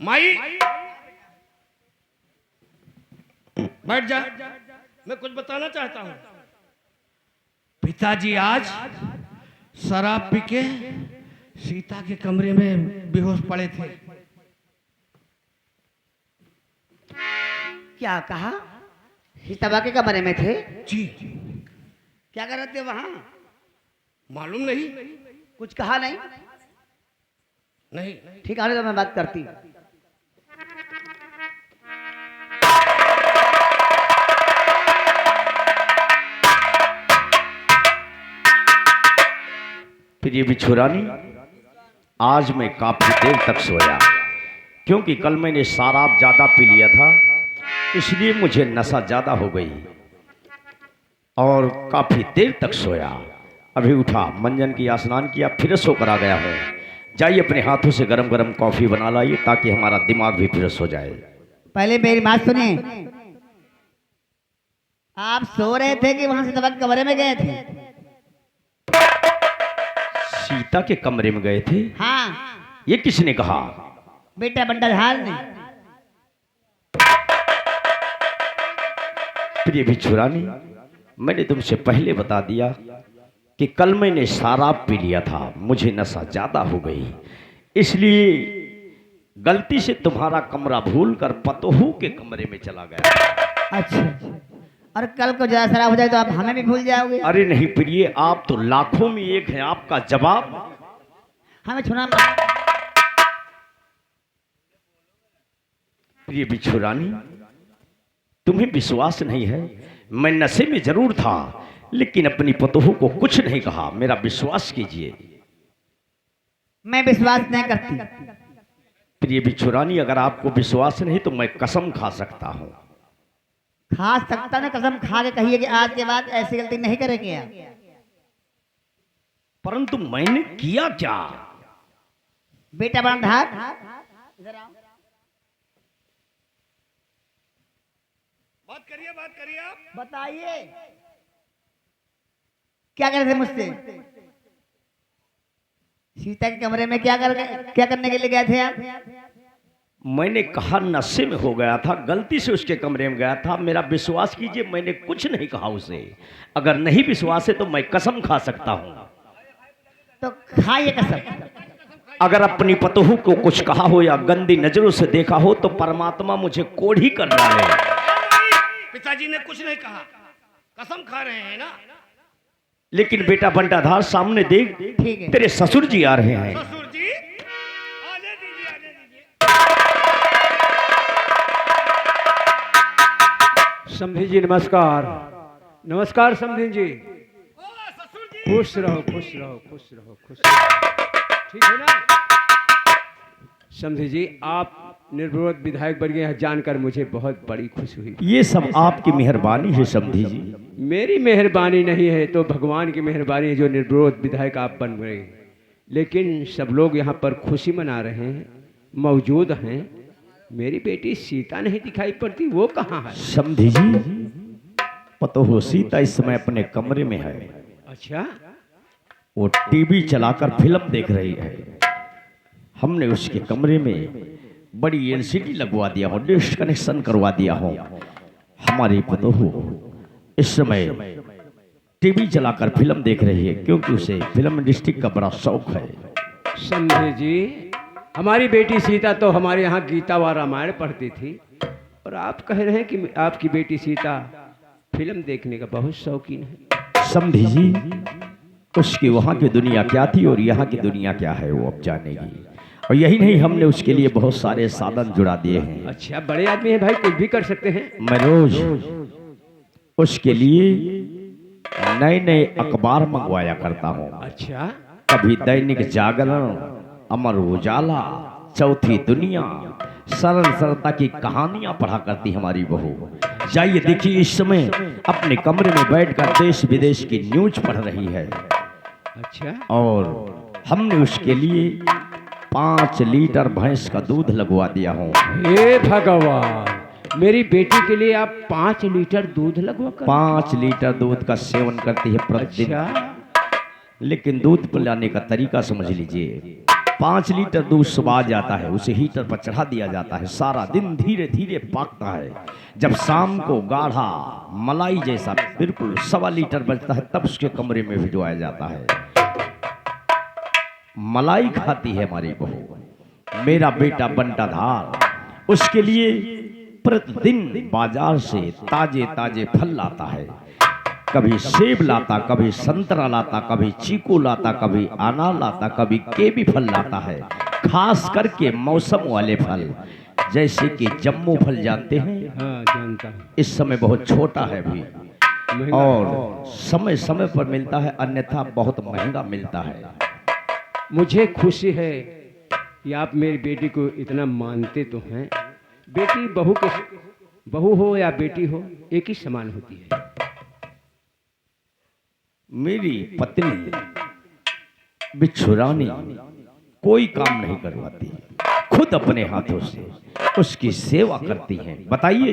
माई बैठ जा, मैं कुछ बताना चाहता हूं। पिताजी आज शराब पी के सीता के कमरे में बेहोश पड़े थे। क्या कहा? सीताबा के कमरे में थे? जी। क्या कर रहे थे वहां? मालूम नहीं। कुछ कहा नहीं? नहीं। ठीक है, तो मैं बात करती हूँ। प्रिय बिछुरानी, आज मैं काफी देर तक सोया क्योंकि कल मैंने शराब ज्यादा पी लिया था, इसलिए मुझे नशा ज्यादा हो गई और काफी देर तक सोया। अभी उठा, मंजन किया, स्नान किया, फ्रेश होकर आ गया हूँ। जाइए अपने हाथों से गरम गरम कॉफी बना लाइए ताकि हमारा दिमाग भी फ्रेश हो जाए। पहले मेरी बात सुनिए। आप सो रहे थे कि वहां सीताबा के कमरे में गए थे? सीता के कमरे में गए थे? हाँ। ये किसने कहा? बेटा बंटाधार ने। प्रिय बिछुरानी, मैंने तुमसे पहले बता दिया कि कल मैंने शराब पी लिया था, मुझे नशा ज्यादा हो गई, इसलिए गलती से तुम्हारा कमरा भूलकर पतोहू के कमरे में चला गया। अच्छा, और कल को ज्यादा शराब हो जाए तो आप हमें भी भूल जाओगे? अरे नहीं प्रिय, आप तो लाखों में एक है, आपका जवाब हमें छुना। प्रिय बिछुरानी, तुम्हें विश्वास नहीं है, मैं नशे में जरूर था लेकिन अपनी पतोहू को कुछ नहीं कहा। मेरा विश्वास कीजिए। मैं विश्वास नहीं करती। प्रिय बिछुरानी, अगर आपको विश्वास नहीं तो मैं कसम खा सकता हूं। खा सकता ना? कसम खा के कहिए कि आज के बाद ऐसी गलती नहीं करेंगे आप। परंतु मैंने किया क्या? बेटा बंटाधार, बात करिए आप। बताइए क्या कर रहे थे मुझसे? सीता के कमरे में क्या करने के लिए गए थे आप? मैंने कहा नशे में हो गया था, गलती से उसके कमरे में गया था। मेरा विश्वास कीजिए, मैंने कुछ नहीं कहा उसे। अगर नहीं विश्वास है तो मैं कसम खा सकता हूं। तो खाइए कसम। अगर अपनी पतोहू को कुछ कहा हो या गंदी नजरों से देखा हो तो परमात्मा मुझे कोढ़ी कर डाले। पिताजी ने कुछ नहीं कहा, कसम खा रहे हैं ना? लेकिन बेटा बंटाधार, सामने देख, ठीक है। तेरे ससुर जी आ रहे हैं। ससुर जी आने दीजिए। समधी जी नमस्कार। नमस्कार समधी जी। ससुर जी, खुश रहो, खुश रहो, खुश रहो, खुश रहो। ठीक है ना? समधी जी, आप निर्विरोध विधायक बन गए, यहाँ जानकर मुझे बहुत बड़ी खुशी हुई। ये सब आपकी मेहरबानी है समधी जी। मेरी मेहरबानी नहीं है तो भगवान की मेहरबानी है जो निर्विरोध विधायक आप बन गए। लेकिन सब लोग यहाँ पर खुशी मना रहे हैं, मौजूद हैं। मेरी बेटी सीता नहीं दिखाई पड़ती, वो कहाँ है? समधी जी, पतोहू सीता इस समय अपने कमरे में है। अच्छा, वो टीवी चलाकर फिल्म देख रही है। हमने उसके कमरे में बड़ी एलसीडी लगवा दिया हो, डिश कनेक्शन करवा दिया हो। हमारी पतोहू इस समय टीवी चलाकर फिल्म देख रही है क्योंकि उसे फिल्म इंडस्ट्री का बड़ा शौक है। समझे जी, हमारी बेटी सीता तो हमारे यहाँ गीता व रामायण पढ़ती थी और आप कह रहे हैं कि आपकी बेटी सीता फिल्म देखने का बहुत शौकीन है। समझी जी, उसकी वहाँ की दुनिया क्या थी और यहाँ की दुनिया क्या है वो अब जानेगी। और यही नहीं, हमने उसके लिए बहुत सारे साधन जुड़ा दिए हैं। अच्छा, बड़े आदमी हैं भाई, कुछ भी कर सकते हैं। मैं रोज उसके लिए नए नए अखबार मंगवाया करता हूँ। अच्छा, कभी दैनिक जागरण, अमर उजाला, चौथी दुनिया, सरल सरलता की कहानियां पढ़ा करती हमारी बहू। जाइए देखिए, इस समय अपने कमरे में बैठकर देश विदेश की न्यूज पढ़ रही है। अच्छा, और हमने उसके लिए 5 लीटर भैंस का दूध लगवा दिया हूँ। हे भगवान, मेरी बेटी के लिए आप 5 लीटर दूध लगवा कर? 5 लीटर दूध का सेवन करती है प्रतिदिन। अच्छा, लेकिन दूध पिलाने का तरीका समझ लीजिए। 5 लीटर दूध सुबह आ जाता है, उसे हीटर पर चढ़ा दिया जाता है। सारा दिन धीरे धीरे पाकता है। जब शाम को गाढ़ा मलाई जैसा बिल्कुल 1.25 लीटर बचता है, तब उसके कमरे में भिजवाया जाता है। मलाई खाती है हमारी बहू। मेरा बेटा बंटाधार उसके लिए प्रतिदिन बाजार से ताजे ताजे फल लाता है। कभी सेब लाता, कभी संतरा लाता, कभी चीकू लाता, कभी अनार लाता, कभी केवी फल लाता है। खास करके मौसम वाले फल, जैसे कि जम्मू फल जानते हैं। हाँ, जानता हूँ। इस समय बहुत छोटा है भी महंगा और समय समय पर मिलता है, अन्यथा बहुत महंगा मिलता है। मुझे खुशी है कि आप मेरी बेटी को इतना मानते तो हैं। बेटी बहू हो या बेटी हो, एक ही समान होती है। मेरी पत्नी बिच्छू रानी कोई काम नहीं करवाती, खुद अपने हाथों से उसकी सेवा करती हैं। बताइए।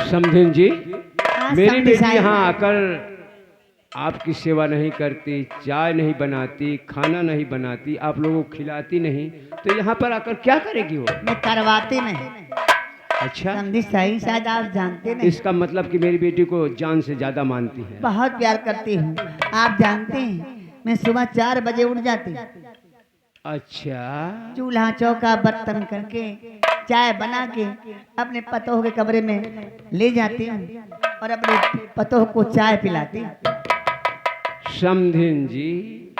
समधिन जी, हाँ, मेरी समधी बेटी साहब। यहाँ आकर आपकी सेवा नहीं करती, चाय नहीं बनाती, खाना नहीं बनाती, आप लोगों को खिलाती नहीं, तो यहाँ पर आकर क्या करेगी वो? मैं करवाती नहीं। अच्छा, समझी सही, शायद आप जानते नहीं। इसका मतलब कि मेरी बेटी को जान से ज्यादा मानती है। बहुत प्यार करती हूँ। आप जानते हैं, मैं सुबह 4 बजे उठ जाती, अच्छा, चूल्हा चौका बर्तन करके चाय बना के अपने पतोह के कमरे में ले जाती हूँ और अपने पतोह को चाय पिलाती हूँ। समधिन जी,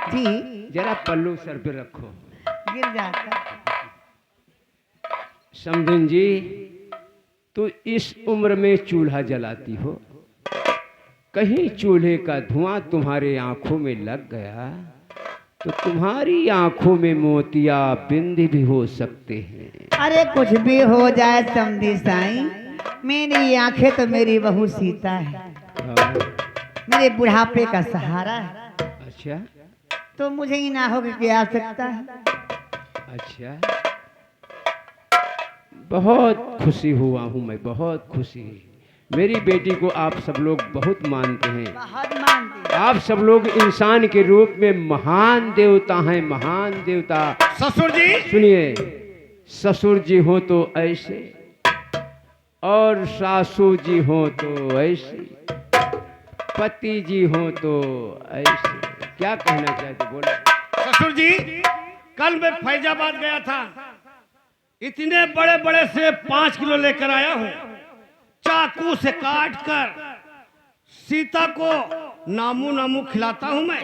जी, जरा पल्लू सर पे रखो। गिर जाता। समधिन जी, तो इस उम्र में चूल्हा जलाती हो, कहीं चूल्हे का धुआं तुम्हारे आंखों में लग गया तो तुम्हारी आंखों में मोतिया बिंद भी हो सकते हैं। अरे कुछ भी हो जाए समझी साईं, मेरी आंखें तो मेरी बहू सीता है, हाँ, मेरे बुढ़ापे का सहारा है, अच्छा तो मुझे ही ना होगी की आवश्यकता है। अच्छा, बहुत खुशी हुआ हूँ मैं, बहुत खुशी। मेरी बेटी को आप सब लोग बहुत मानते हैं। बहुत मानती। आप सब लोग इंसान के रूप में महान देवता हैं, महान देवता। ससुर जी, सुनिए, ससुर जी हो तो ऐसे और सासू जी हो तो ऐसे, पति जी हो तो ऐसे। क्या कहना चाहते, बोलो। ससुर जी, कल मैं फैजाबाद गया था, इतने बड़े बड़े से 5 किलो लेकर आया हूँ। चाकू से काट कर सीता को नामू नामू खिलाता हूँ मैं।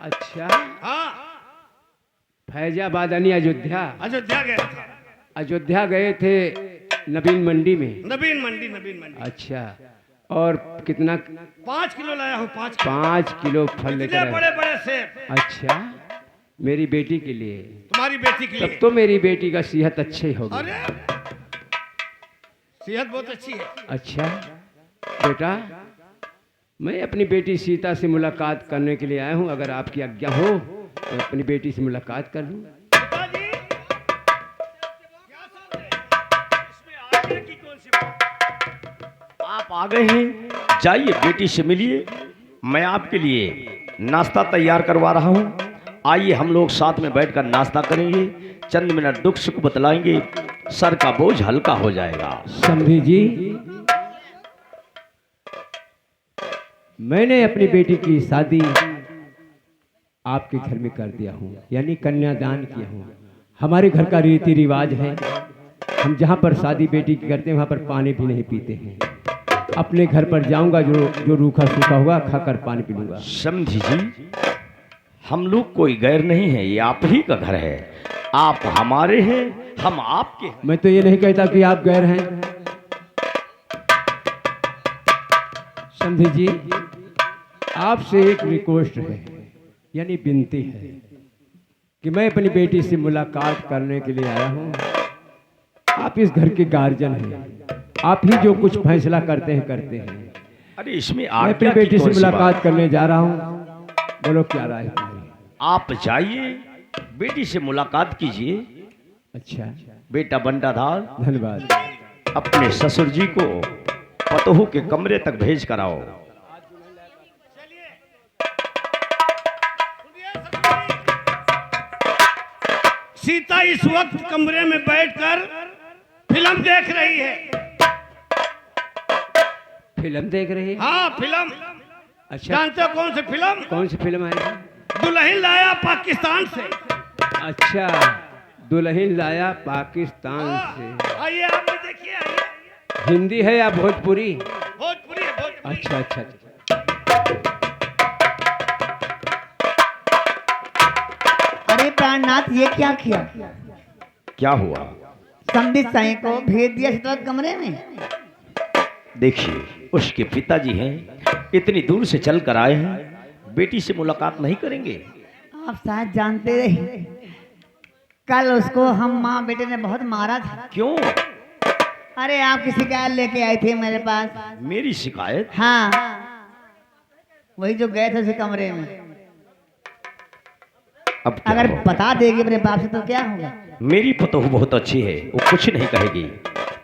अच्छा, हाँ, फैजाबाद यानी अयोध्या। अयोध्या गया था। अयोध्या गए थे नवीन मंडी में। नवीन मंडी। अच्छा, और कितना? 5 किलो लाया हूँ। 5 किलो फल लेकर इतने आए। बड़े बड़े सेब। अच्छा, मेरी बेटी के लिए। तुम्हारी बेटी के तब लिए। तो मेरी बेटी का सेहत अच्छी होगी। अरे, सेहत बहुत अच्छी है। अच्छा बेटा, मैं अपनी बेटी सीता से मुलाकात करने के लिए आया हूँ। अगर आपकी आज्ञा हो तो अपनी बेटी से मुलाकात कर लूँ। पिताजी, क्या समझे? इसमें आगे की कौन सी बात? आप आ गए हैं, जाइए बेटी से मिलिए। मैं आपके लिए नाश्ता तैयार करवा रहा हूँ। आइए हम लोग साथ में बैठकर नाश्ता करेंगे, चंद मिनट दुख सुख बतलाएंगे, सर का बोझ हल्का हो जाएगा। समधी जी, मैंने अपनी बेटी की शादी आपके घर में कर दिया हूँ, यानी कन्यादान किया हूँ। हमारे घर का रीति रिवाज है, हम जहाँ पर शादी बेटी की करते हैं वहाँ पर पानी भी नहीं पीते हैं। अपने घर पर जाऊँगा, जो रूखा सूखा होगा खाकर पानी पी लूँगा। समझी जी, हम लोग कोई गैर नहीं है, ये आप ही का घर है। आप हमारे हैं, हम आपके हैं। मैं तो ये नहीं कहता कि आप गैर हैं। समधी जी, आपसे एक रिक्वेस्ट है, यानी विनती है कि मैं अपनी बेटी से मुलाकात करने के लिए आया हूँ। आप इस घर के गार्जियन हैं, आप ही जो कुछ फैसला करते हैं। अरे इसमें मैं अपनी आज्ञा की बेटी से कौन सी बात? मुलाकात करने जा रहा हूँ, बोलो क्या राय है तुम्हारी? आप जाइए, बेटी से मुलाकात कीजिए। अच्छा, बेटा बंटाधार, धन्यवाद। अपने ससुर जी को पतोहू के कमरे तक भेज कर आओ। सीता इस वक्त कमरे में बैठकर फिल्म देख रही है। फिल्म देख रही है? हाँ, फिल्म। अच्छा, जानते हो कौन सी फिल्म? कौन सी फिल्म है? दुल्हन लाया पाकिस्तान से। अच्छा, दुल्हन लाया पाकिस्तान से। आइए, आप भी देखिए, आइए। हिंदी है या भोजपुरी? भोजपुरी है, भोजपुरी। अच्छा अच्छा अच्छा। अरे प्राणनाथ, ये क्या किया? क्या हुआ? समधी साईं को भेज दिया सीता कमरे में। देखिए, उसके पिताजी हैं, इतनी दूर से चल कर आए हैं, बेटी से मुलाकात नहीं करेंगे? आप शायद जानते रहे, कल उसको हम माँ बेटे ने बहुत मारा था। क्यों? अरे आपकी शिकायत लेके आए थे मेरे पास। मेरी शिकायत? हाँ, वही जो गए थे उसी कमरे में। अब क्या अगर होगा? बता देगी अपने बाप से तो क्या होगा? मेरी पतोह बहुत अच्छी है, वो कुछ नहीं कहेगी,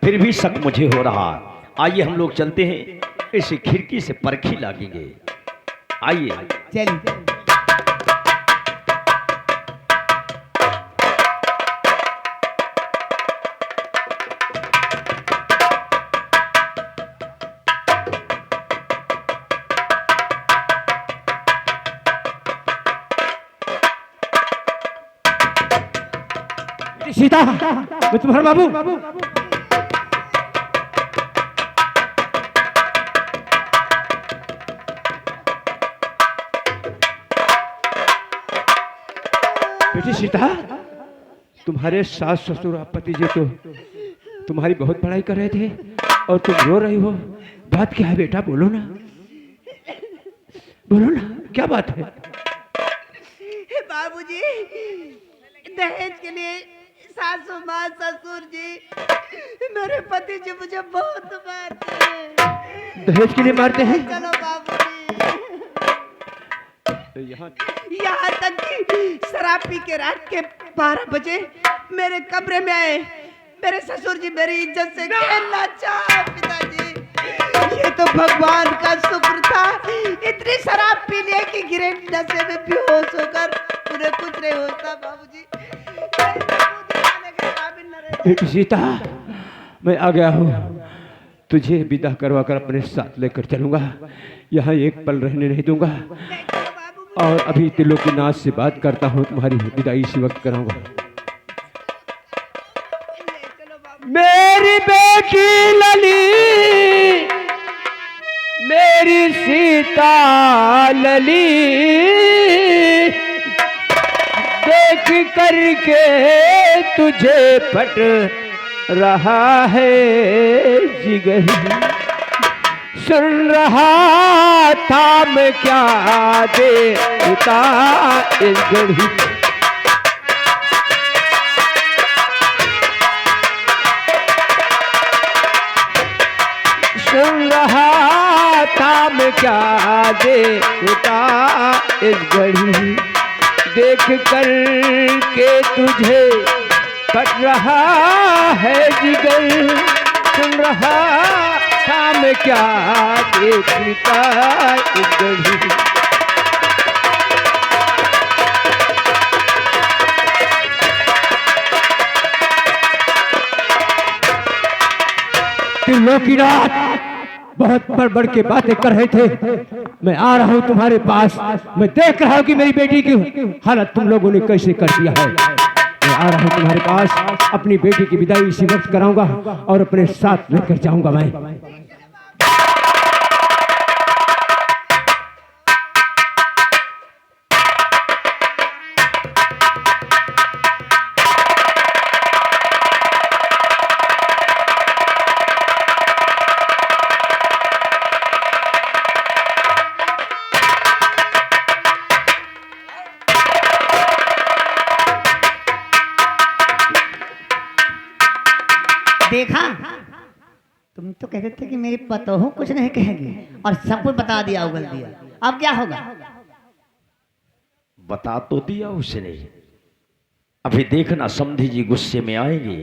फिर भी शक मुझे हो रहा। आइए हम लोग चलते हैं, इसे खिड़की से परखी लागेंगे। आइए। चलिए। सीता, मैं तुम्हारा बाबू। बेटी सीता, तुम्हारे सास ससुर और पति जी तो तुम्हारी बहुत बड़ाई कर रहे थे और तुम रो रही हो। बात क्या है बेटा? बोलो ना, बोलो ना, क्या बात है? बाबूजी, दहेज के लिए सासू माँ ससुर जी मेरे पति जी मुझे बहुत मारते हैं। दहेज के लिए मारते हैं? चलो बाबूजी। तो यहाँ तक कि शराब पी के रात के 12 बजे मेरे कमरे में आए। मेरे ससुर जी मेरी इज्जत से खेलना चाहे। पिताजी, ये तो भगवान का शुक्र था, इतनी शराब पी लिए कि गिरे नशे में बेहोश होकर उन्हें कुछ नहीं होता। बाबूजी, बेटी सीता, मैं आ गया हूँ, तुझे विदा करवा कर अपने साथ लेकर चलूंगा। यहाँ एक पल रहने नहीं दूंगा और अभी त्रिलोकीनाथ से बात करता हूँ, तुम्हारी विदाई इसी वक्त कराऊंगा। मेरी बेटी लली, मेरी सीता लली, देख करके तुझे फट रहा है जिगर। सुन रहा था मैं क्या देता इस घड़ी। सुन रहा था मैं क्या देता इस घड़ी। देख कर के तुझे फट रहा है जिगर। सुन रहा था मैं क्या देखता इस घड़ी। त्रिलोकीनाथ बहुत बढ़ के बातें कर रहे थे। मैं आ रहा हूं तुम्हारे पास, मैं देख रहा हूं कि मेरी बेटी की हालत तुम लोगों ने कैसे कर दिया है। मैं आ रहा हूं तुम्हारे पास, अपनी बेटी की विदाई इसी वक्त कराऊंगा और अपने साथ लेकर जाऊंगा मैं। देखा, तुम तो कहते थे कि मेरी पतोह कुछ नहीं कहेगी और सब कुछ बता दिया, उगल दिया। अब क्या होगा? बता तो दिया उसने, अभी देखना समधी जी गुस्से में आएंगे।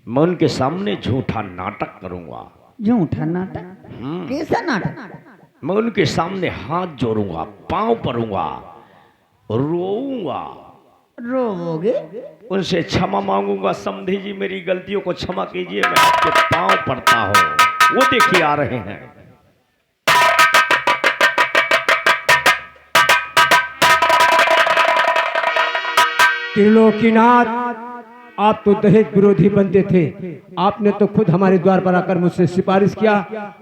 मैं उनके सामने झूठा नाटक करूंगा। झूठा नाटक? कैसा नाटक? मैं उनके सामने हाथ जोड़ूंगा, पांव पड़ूंगा, रोऊंगा रोवोगे? उनसे क्षमा मांगूंगा। समधी जी मेरी गलतियों को क्षमा कीजिए, मैं आपके पांव पड़ता हूं। वो देखिए आ रहे हैं। त्रिलोकीनाथ, आप तो दहेज विरोधी बनते थे। आपने तो खुद हमारे द्वार पर आकर मुझसे सिफारिश किया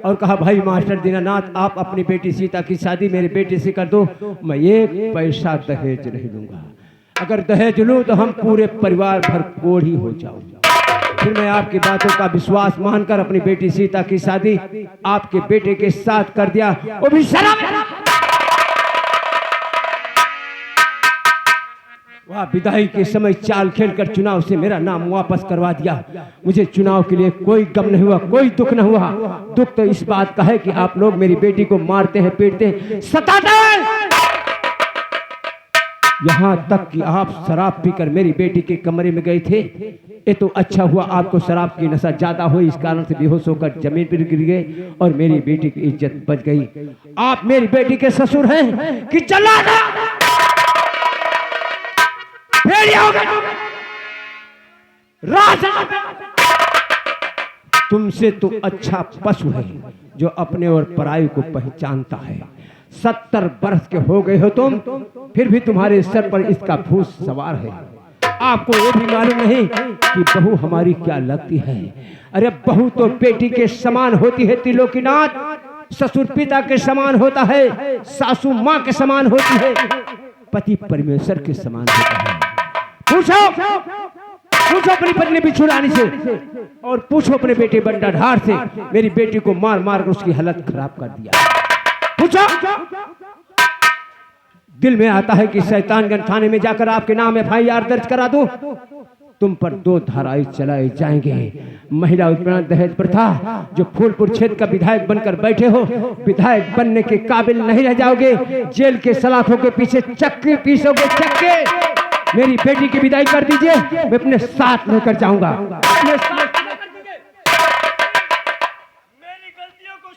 और कहा भाई मास्टर दीनानाथ, आप अपनी बेटी सीता की शादी मेरे बेटे से कर दो, मैं एक पैसा दहेज नहीं लूंगा। अगर दहेज लूं तो हम पूरे परिवार भर कोढ़ी हो जाऊंगा। फिर मैं आपकी बातों का विश्वास मानकर अपनी बेटी सीता की शादी आपके बेटे के साथ कर दिया। वो भी शर्म। वह विदाई के समय चाल खेलकर चुनाव से मेरा नाम वापस करवा दिया। मुझे चुनाव के लिए कोई गम नहीं हुआ, कोई दुख नहीं हुआ। दुख तो इस बात का है कि आप लोग मेरी बेटी को मारते हैं, पीटते हैं, सताते हैं। यहाँ तक कि आप शराब पीकर मेरी बेटी के कमरे में गए थे। ये तो अच्छा हुआ आपको शराब की नशा ज्यादा हुई, इस कारण से बेहोश होकर जमीन पर गिर गए और मेरी बेटी की इज्जत बच गई। आप मेरी बेटी के ससुर हैं कि चला तुमसे तो अच्छा पशु है जो अपने और पराई को पहचानता है। 70 वर्ष के हो गए हो तुम, फिर भी तुम्हारे सर पर इसका फूस सवार है। आपको ये भी मालूम नहीं कि बहू हमारी क्या लगती है। अरे बहू तो बेटी के समान होती है त्रिलोकीनाथ। ससुर पिता के समान होता है, सासू माँ के समान होती है, पति परमेश्वर के समान होता है। पूछो अपनी पत्नी बिच्छू रानी से और पूछो अपने बेटे बंडाढार से, मेरी बेटी को मार मार कर उसकी हालत खराब कर दिया। पूछो। दिल में आता है कि शैतानगंज थाने में जाकर आपके नाम FIR दर्ज करा दूं। तुम पर 2 धाराएं चलाए जाएंगे। महिला उत्पीड़न दहेज प्रथा, जो फूलपुर क्षेत्र का विधायक बनकर बैठे हो, विधायक बनने के काबिल नहीं रह जाओगे। जेल के सलाखों के पीछे चक्के पीसोगे, चक्के। मेरी बेटी की विदाई कर दीजिए, मैं अपने साथ लेकर जाऊंगा। अपने साथ मेरी गलतियों को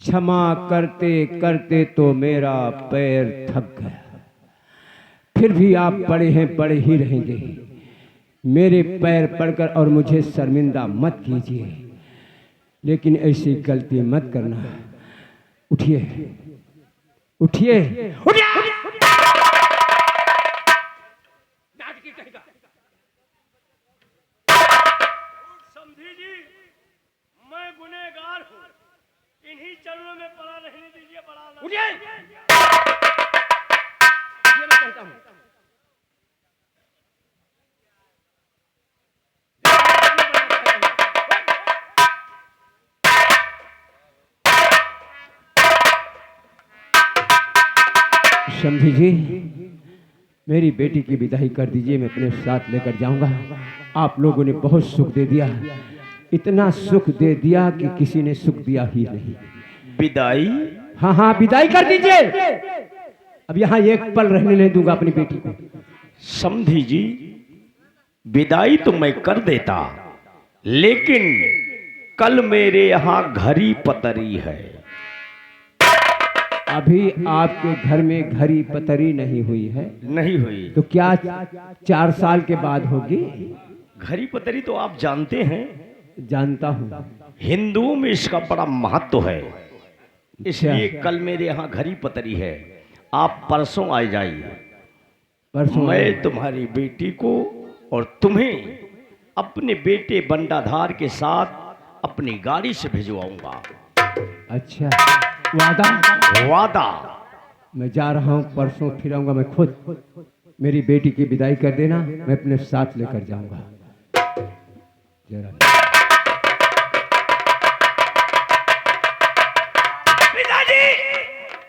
क्षमा करते करते तो मेरा पैर थक गया। फिर भी आप बड़े हैं, बड़े ही रहेंगे। मेरे पैर पड़कर और मुझे शर्मिंदा मत कीजिए, लेकिन ऐसी गलती मत करना। उठिए, उठिए, उठिए। समझी जी, मैं गुनहगार हूँ, इन्हीं चरणों में पड़ा रहने दीजिए। बड़ा उठिए। समझी जी, मेरी बेटी की विदाई कर दीजिए, मैं अपने साथ लेकर जाऊंगा। आप लोगों ने बहुत सुख दे दिया, इतना सुख दे दिया कि किसी ने सुख दिया ही नहीं। विदाई? हाँ हाँ, विदाई कर दीजिए। अब यहाँ एक पल रहने नहीं दूंगा अपनी बेटी को। समधी जी, विदाई तो मैं कर देता, लेकिन कल मेरे यहाँ घड़ी पतरी है। अभी आपके घर में घड़ी पतरी नहीं हुई है? नहीं हुई। तो क्या 4 साल के बाद होगी? घड़ी पतरी तो आप जानते हैं। जानता हूँ। हिंदुओं में इसका बड़ा महत्व है, इसलिए कल मेरे यहाँ घड़ी पतरी है। आप परसों आ जाइए। परसों? मैं तुम्हारी बेटी को और तुम्हें अपने बेटे बंडाधार के साथ अपनी गाड़ी से भिजवाऊंगा। अच्छा, वादा? वादा। मैं जा रहा हूँ, परसों फिर आऊंगा मैं खुद। मेरी बेटी की विदाई कर देना, मैं अपने साथ लेकर जाऊंगा। जरा पिताजी,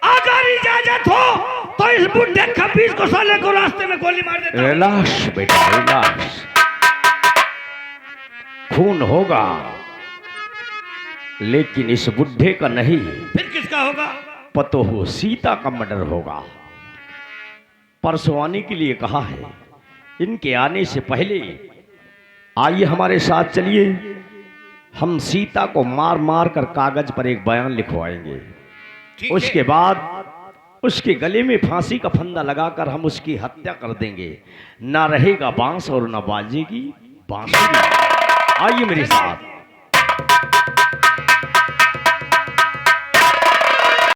अगर इजाजत हो तो इस बुढ़े खबीज को साले को रास्ते में गोली मार देता हूं। रिलैक्स बेटा, रिलैक्स। खून होगा, लेकिन इस बुढ़े का नहीं। फिर किसका होगा? पतोह सीता का मर्डर होगा। परसों आने के लिए कहा है। इनके आने से पहले आइए हमारे साथ चलिए, हम सीता को मार मार कर कागज पर एक बयान लिखवाएंगे। ठीक है। उसके बाद उसके गले में फांसी का फंदा लगाकर हम उसकी हत्या कर देंगे। ना रहेगा बांस और ना बाजेगी बांसुरी। आइए मेरे साथ।